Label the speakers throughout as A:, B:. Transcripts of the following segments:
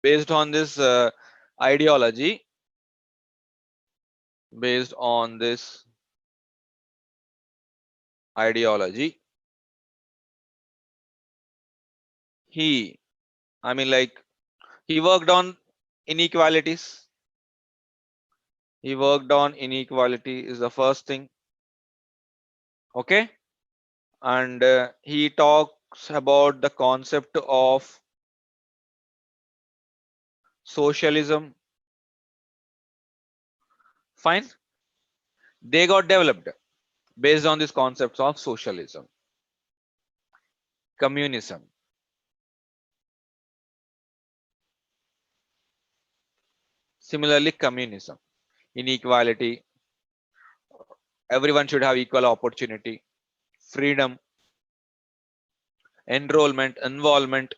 A: based on this ideology, he he worked on inequalities. He worked on inequality is the first thing. Okay. And he talks about the concept of socialism. Fine. They got developed based on these concepts of socialism, communism. Similarly, communism, inequality, everyone should have equal opportunity, freedom, enrollment, involvement,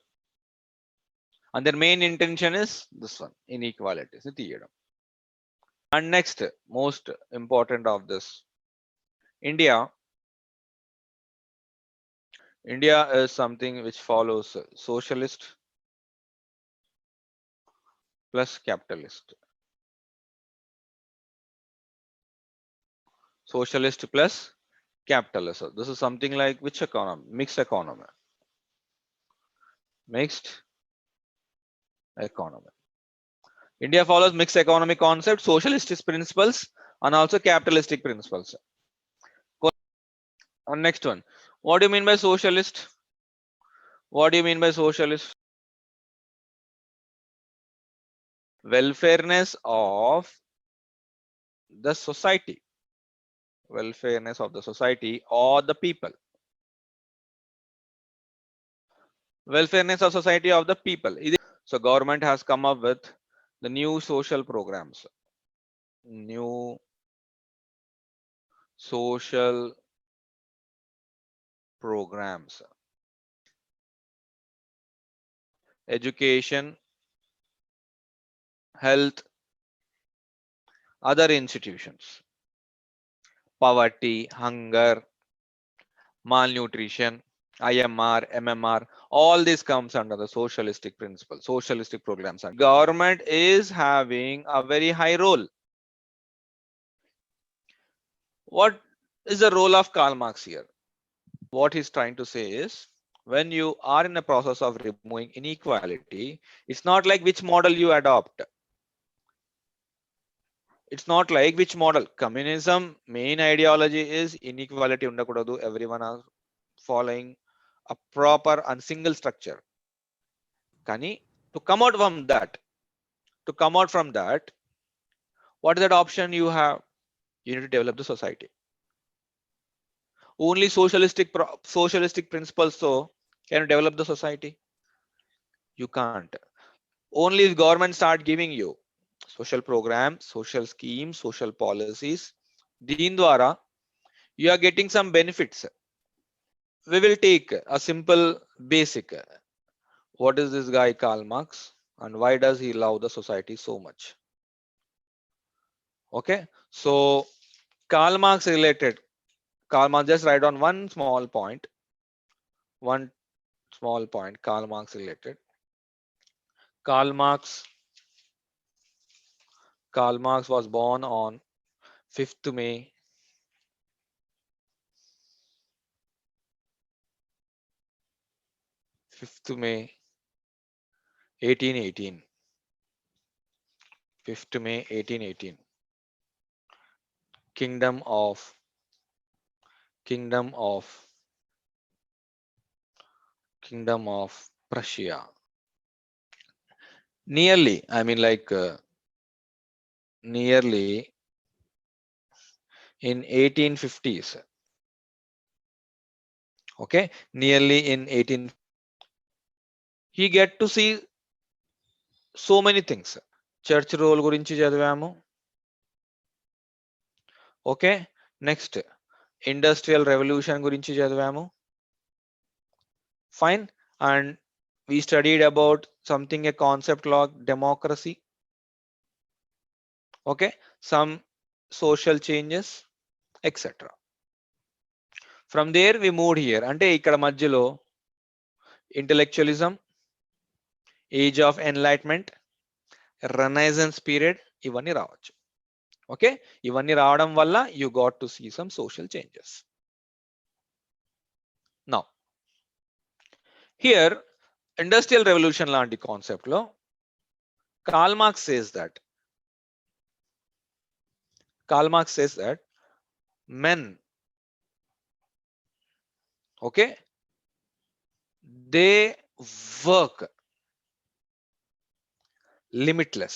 A: and their main intention is this one, inequality. And next, most important of this, India is something which follows socialist plus capitalist. Socialist plus capitalist. So this is something like which economy? Mixed economy. Mixed economy. India follows mixed economy concept, socialist principles, and also capitalistic principles. And next one. What do you mean by socialist? What do you mean by socialist? Welfareness of the society. Welfareness of the society or the people. Welfareness of society of the people. So government has come up with the new social programs. New social programs. Education, health, other institutions. Poverty, hunger, malnutrition, IMR, MMR, all this comes under the socialistic principle, socialistic programs. And government is having a very high role. What is the role of Karl Marx here? What he's trying to say is, when you are in a process of removing inequality, it's not like which model you adopt. It's not like which model. Communism main ideology is inequality undakudadu. Everyone are following a proper and single structure. Kani, to come out from that, what is that option you have? You need to develop the society. Only socialistic principles, so can you develop the society? You can't. Only if government start giving you social programs, social schemes, social policies, deen dwara you are getting some benefits. We will take a simple basic. What is this guy Karl Marx and why does he love the society so much? Okay, so Karl Marx related. Karl Marx, just write on one small point. Karl Marx related. Karl Marx was born on 5th May 1818. 5th May 1818. Kingdom of Prussia. Nearly, nearly in 1850s. Okay, nearly in 18. He get to see so many things. Church role gurinchi chadivamu. Okay, next industrial revolution gurinchi chadivamu. Fine, and we studied about something, a concept like democracy. Okay, some social changes, etc. From there we moved here. Ante ikkada madhyalo intellectualism, age of enlightenment, renaissance period, ఇవన్నీ రావచ్చు. Okay, ఇవన్నీ రావడం వల్ల you got to see some social changes. Now here industrial revolution లాంటి concept లో Karl Marx says that men, okay, they work limitless.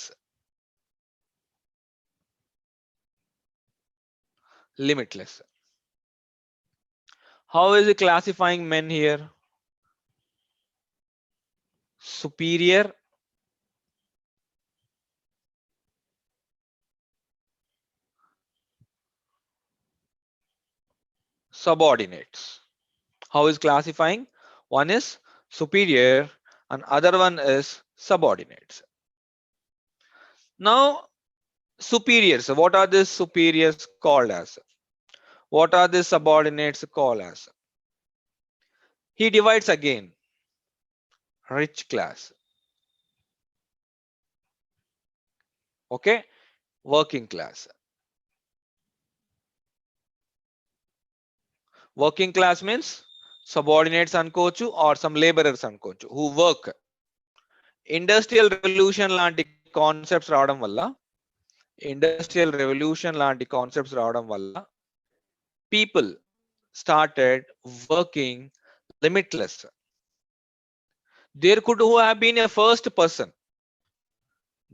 A: How is he classifying men here? Superior, subordinates. How is classifying? One is superior and other one is subordinates. Now superiors, what are these superiors called as? What are these subordinates called as? He divides again: rich class, okay, working class. Working class means subordinates అనుకోవచ్చు or some laborers అనుకోవచ్చు who work. Industrial revolution లాంటి concepts రావడం వల్ల people started working limitless. There could have been a first person.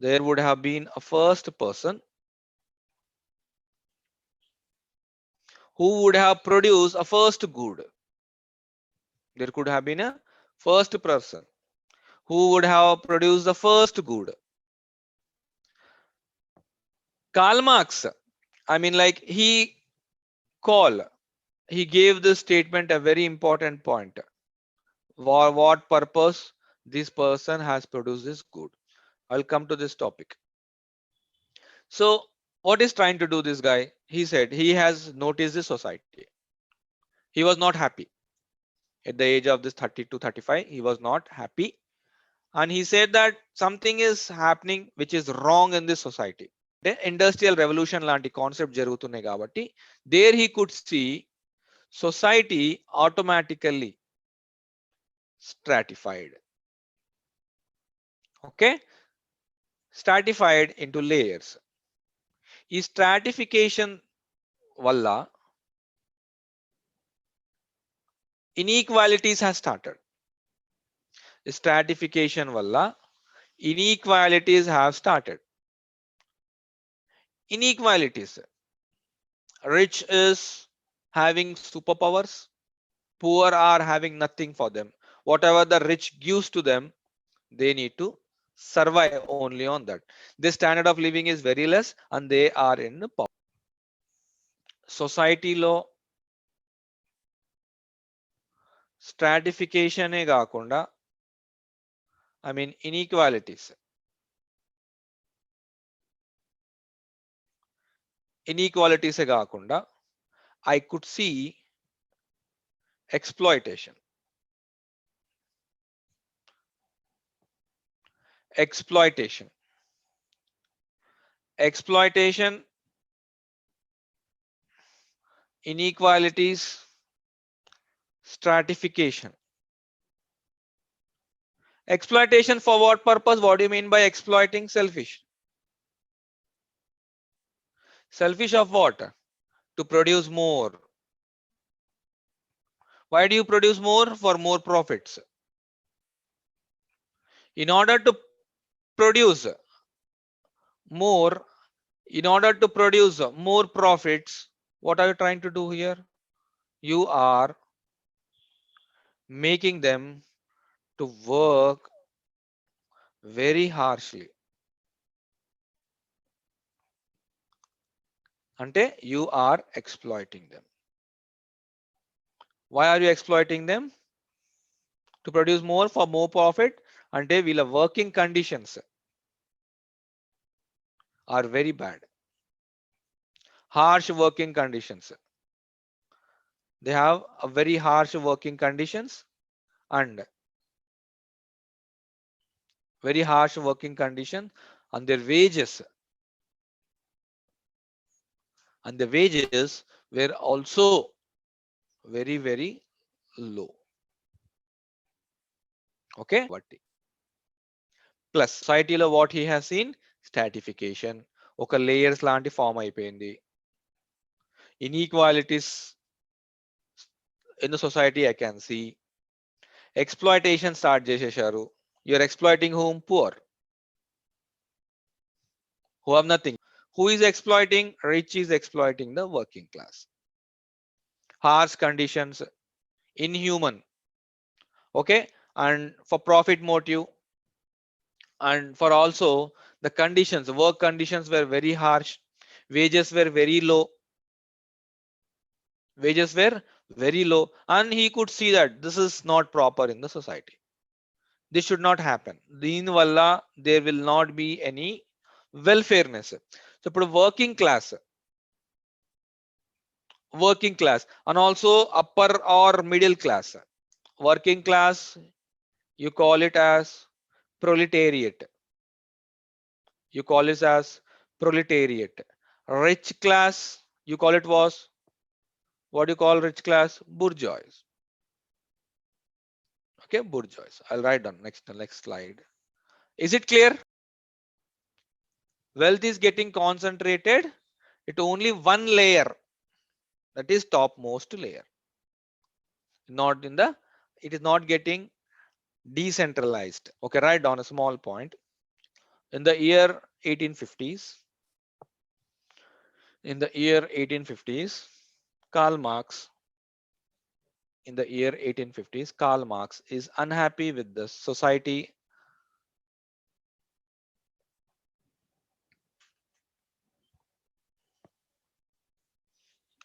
A: There would have been a first person who would have produced a first good. There could have been a first person who would have produced the first good. Karl Marx, I mean, like he gave this statement a very important point. For what purpose this person has produced this good? I'll come to this topic. So what is trying to do this guy? He said he has noticed the society. He was not happy at the age of this 30 to 35. He was not happy, and he said that something is happening which is wrong in this society. The industrial revolution లాంటి concept జరుగుతున్నాయి కాబట్టి there he could see society automatically stratified. Okay, stratified into layers. ఈ stratification వల్ల inequalities has started. Stratification valla inequalities have started. Inequalities: rich is having superpowers, poor are having nothing for them. Whatever the rich gives to them, they need to survive only on that. Their standard of living is very less and they are in poverty. Society lo stratification e gaakunda, I mean inequalities e gaakunda, I could see exploitation. Exploitation, inequalities, stratification. Exploitation for what purpose? What do you mean by exploiting? Selfish. Selfish of what? To produce more. Why do you produce more? For more profits. In order to produce more, profits, what are you trying to do here? You are making them to work very harshly. Ante you are exploiting them. Why are you exploiting them? To produce more for more profit. Ante వీళ్ళ working conditions are very bad. Harsh working conditions. They have a very harsh working conditions, and very harsh working condition, and their wages were also very low. Okay, plus societyలో what he has seen, stratification, ఒక layers లాంటి form అయిపోయింది. Inequalities in the society I can see. Exploitation start చేసేశారు. You're exploiting whom? Poor, who have nothing. Who is exploiting? Rich is exploiting the working class. Harsh conditions, inhuman. Okay, and for profit motive, and for also the conditions, work conditions were very harsh, wages were very low, wages were very low, and he could see that this is not proper in the society. This should not happen. Deen valla there will not be any welfareness. So put working class and also upper or middle class. Working class, you call it as proletariat. You call it as proletariat. Rich class, you call it was, what do you call rich class? Bourgeois. Okay, bourgeois. I'll write down next slide. Is it clear? Wealth is getting concentrated at only one layer, that is topmost layer. Not in the, it is not getting decentralized. Okay, write down a small point. In the year 1850s, in the year 1850s, Karl Marx, in the year 1850s, Karl Marx is unhappy with the society,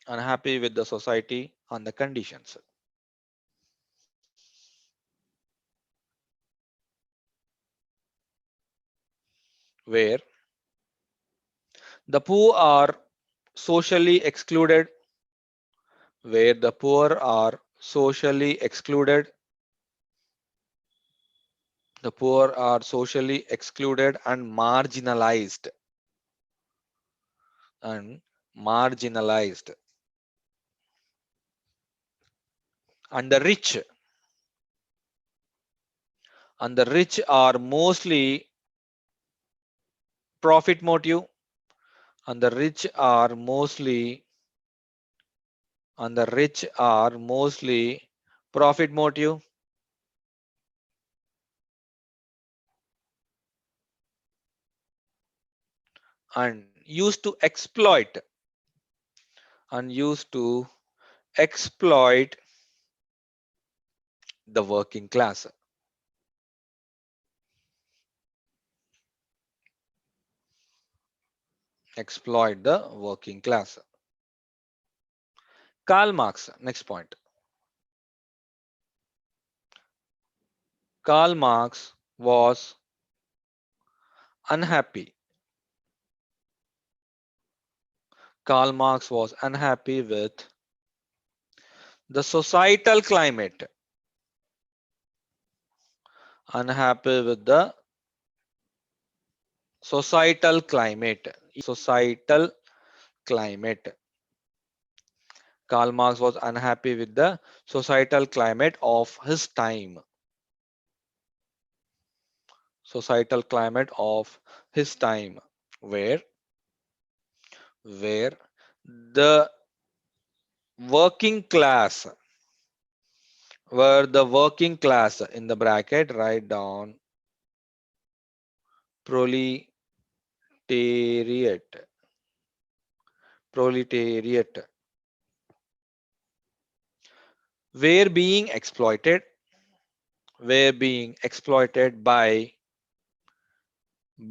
A: unhappy with the society and the conditions where the poor are socially excluded, where the poor are socially excluded, the poor are socially excluded and marginalized, and marginalized, and the rich are mostly profit motive, and the rich are mostly, and the rich are mostly profit motive, and used to exploit, and used to exploit the working class, exploit the working class. Karl Marx, next point. Karl Marx was unhappy. Karl Marx was unhappy with the societal climate. Unhappy with the societal climate. Societal climate. Karl Marx was unhappy with the societal climate of his time. Societal climate of his time, where the working class, where the working class, in the bracket write down proletariat, proletariat, were being exploited,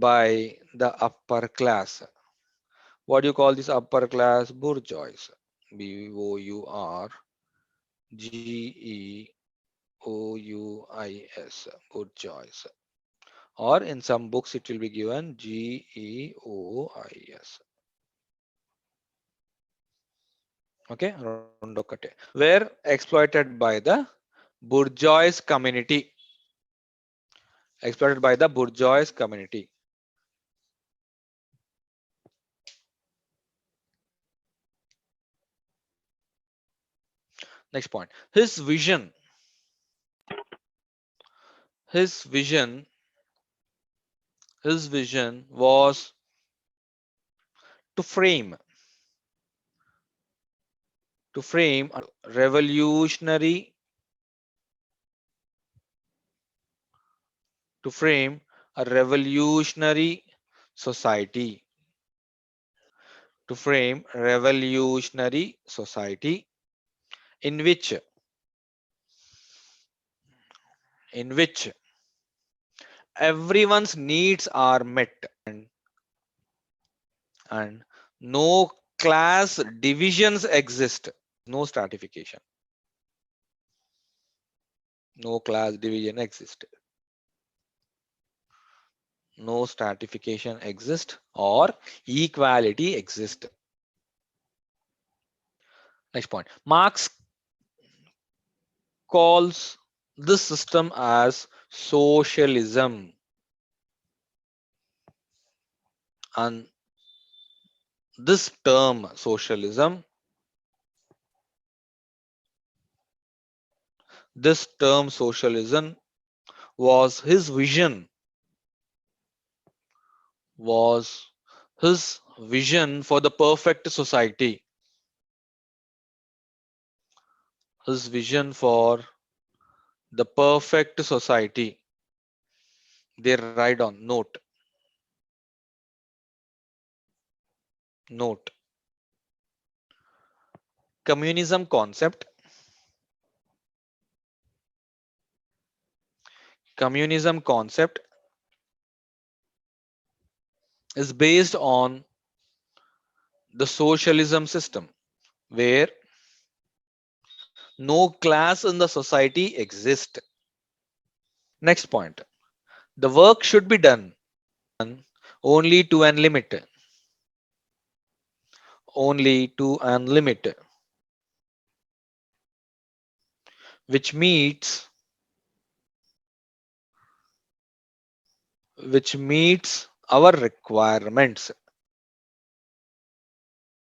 A: by the upper class. What do you call this upper class? Bourgeois. Bourgeois. Bourgeois. Or in some books it will be given GEOIS. Okay, were exploited by the bourgeois community. exploited by the bourgeois community. Next point. His vision, his vision was to frame, a revolutionary, to frame a revolutionary society, to frame a revolutionary society in which, in which everyone's needs are met and no class divisions exist, no stratification, no class division exist, no stratification exist or equality exist. Next point. Marx calls this system as socialism, and this term socialism, this term socialism was his vision, was his vision for the perfect society, his vision for the perfect society. They write on note communism concept, communism concept is based on the socialism system where no class in the society exists. Next point. The work should be done only to an limit, only to an limit, which meets, which meets our requirements.